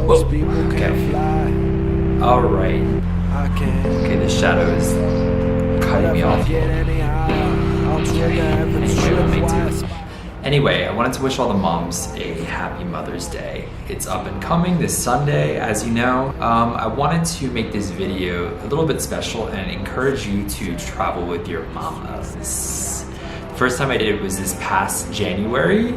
Whoa. Okay. All right. Okay, the shadow is cutting me off. Anyway, I wanted to wish all the moms a happy Mother's Day. It's up and coming this Sunday, as you know. I wanted to make this video a little bit special and encourage you to travel with your mamas. The first time I did it was this past January.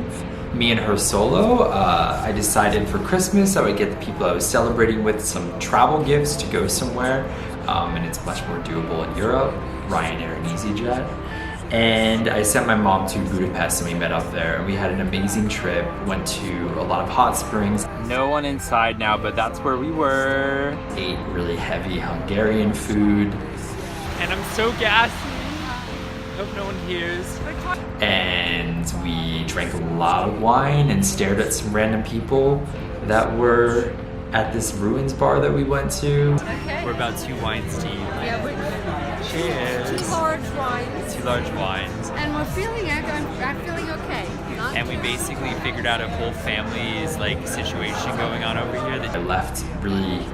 Me and her solo. I decided for Christmas I would get the people I was celebrating with some travel gifts to go somewhere, and it's much more doable in Europe, Ryanair and EasyJet. And I sent my mom to Budapest and we met up there and we had an amazing trip. Went to a lot of hot springs. No one inside now, but that's where we were. Ate really heavy Hungarian food. And I'm so gassy. Hope no one hears. And we drank a lot of wine and stared at some random people that were at this ruins bar that we went to. Okay. We're about 2 wines deep. Yeah, Cheers. 2 large wines. 2 large wines. And we're feeling it. I'm feeling okay. And we basically figured out a whole family's situation going on over here. I left really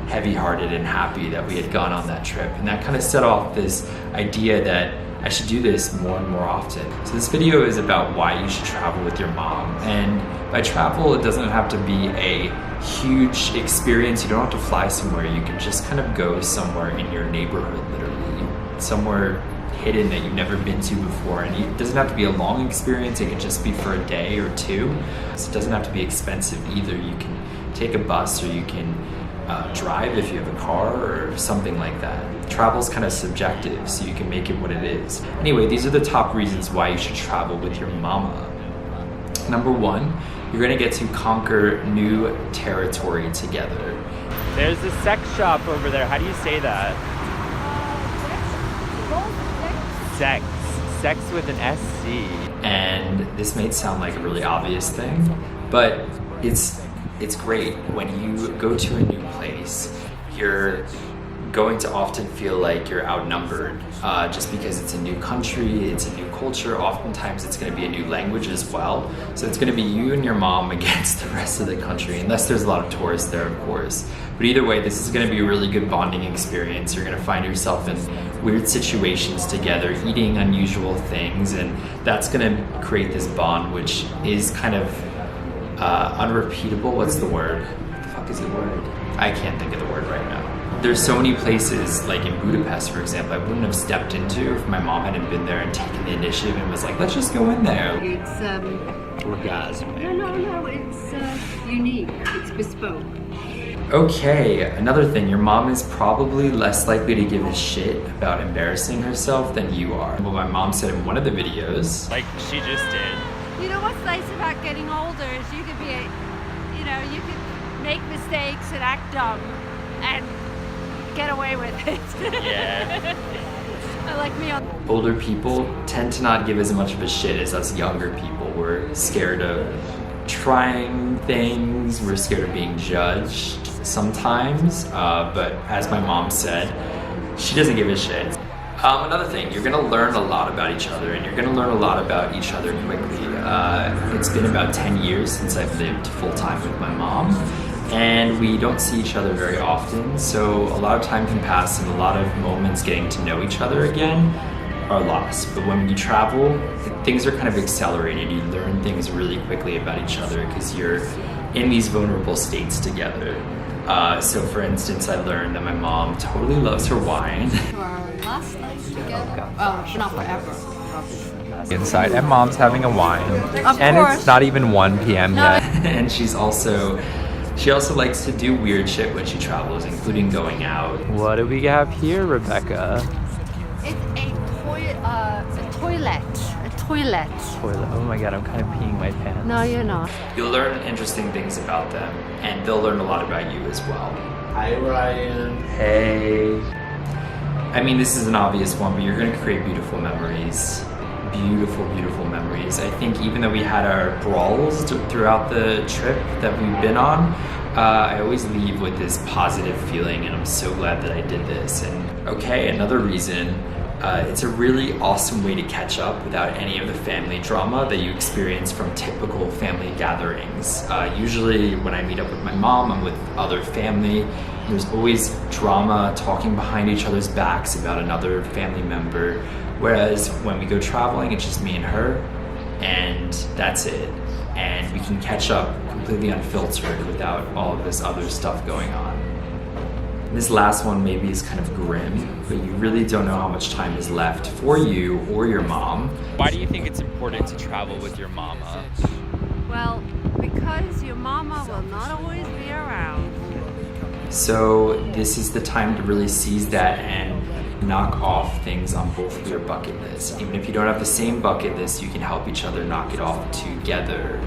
heavy-hearted and happy that we had gone on that trip. And that kind of set off this idea that I should do this more and more often. So this video is about why you should travel with your mom. And by travel, it doesn't have to be a huge experience. You don't have to fly somewhere. You can just kind of go somewhere in your neighborhood, literally. Somewhere hidden that you've never been to before. And it doesn't have to be a long experience. It can just be for a day or 2. So it doesn't have to be expensive either. You can take a bus or you can drive if you have a car or something like that. Travel's kind of subjective, so you can make it what it is. Anyway, these are the top reasons why you should travel with your mama. Number 1, you're gonna get to conquer new territory together. There's a sex shop over there. How do you say that? Sex. Sex with an SC. And this may sound like a really obvious thing, but it's great. When you go to a new place, you're going to often feel like you're outnumbered just because it's a new country, it's a new culture. Oftentimes it's going to be a new language as well. So it's going to be you and your mom against the rest of the country, unless there's a lot of tourists there, of course. But either way, this is going to be a really good bonding experience. You're going to find yourself in weird situations together, eating unusual things, and that's going to create this bond, which is kind of unrepeatable. What's the word? What the fuck is the word? I can't think of the word right now. There's so many places, like in Budapest, for example, I wouldn't have stepped into if my mom hadn't been there and taken the initiative and was like, let's just go in there. It's orgasmic. No, it's unique. It's bespoke. Okay, another thing, your mom is probably less likely to give a shit about embarrassing herself than you are. Well, my mom said in one of the videos, like she just did. You know what's nice about getting older is you could be, you could make mistakes and act dumb and get away with it. Yeah. I like me on. Older people tend to not give as much of a shit as us younger people. We're scared of trying things, we're scared of being judged sometimes, but as my mom said, she doesn't give a shit. Another thing, you're gonna learn a lot about each other, and you're gonna learn a lot about each other quickly. It's been about 10 years since I've lived full-time with my mom, and we don't see each other very often, so a lot of time can pass and a lot of moments getting to know each other again are lost. But when you travel, things are kind of accelerated. You learn things really quickly about each other because you're in these vulnerable states together. So for instance, I learned that my mom totally loves her wine. Our last night together. Oh, not forever. Inside, and mom's having a wine. Of and course. It's not even 1 p.m. No. yet. And she also likes to do weird shit when she travels, including going out. What do we have here, Rebecca? It's a toilet. Toilet. Oh my god, I'm kind of peeing my pants. No, you're not. You'll learn interesting things about them, and they'll learn a lot about you as well. Hi, Ryan. Hey. I mean, this is an obvious one, but you're gonna create beautiful memories. Beautiful, beautiful memories. I think even though we had our brawls throughout the trip that we've been on, I always leave with this positive feeling, and I'm so glad that I did this. And okay, another reason It's a really awesome way to catch up without any of the family drama that you experience from typical family gatherings. Usually when I meet up with my mom, I'm with other family. There's always drama, talking behind each other's backs about another family member. Whereas when we go traveling, it's just me and her, and that's it. And we can catch up completely unfiltered without all of this other stuff going on. This last one maybe is kind of grim, but you really don't know how much time is left for you or your mom. Why do you think it's important to travel with your mama? Well, because your mama will not always be around. So this is the time to really seize that and knock off things on both of your bucket lists. Even if you don't have the same bucket list, you can help each other knock it off together.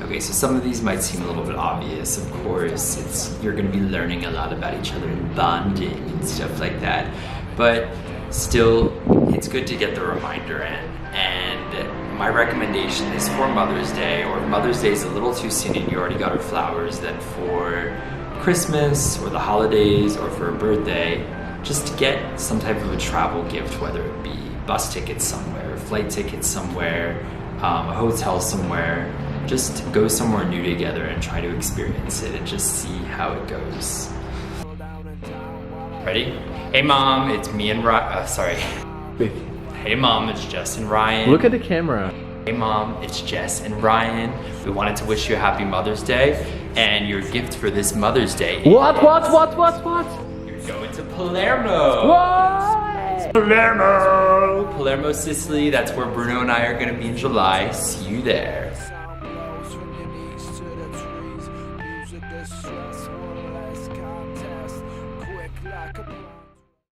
Okay, so some of these might seem a little bit obvious. Of course, you're gonna be learning a lot about each other and bonding and stuff like that. But still, it's good to get the reminder in. And my recommendation is for Mother's Day, or if Mother's Day is a little too soon and you already got her flowers, then for Christmas or the holidays or for a birthday, just to get some type of a travel gift, whether it be bus tickets somewhere, flight tickets somewhere, a hotel somewhere. Just go somewhere new together and try to experience it and just see how it goes. Ready? Hey mom, it's me and Ryan. Sorry. Hey mom, it's Jess and Ryan. Look at the camera. Hey mom, it's Jess and Ryan. We wanted to wish you a happy Mother's Day, and your gift for this Mother's Day What? You're going to Palermo. What? Palermo, Sicily. That's where Bruno and I are gonna be in July. See you there.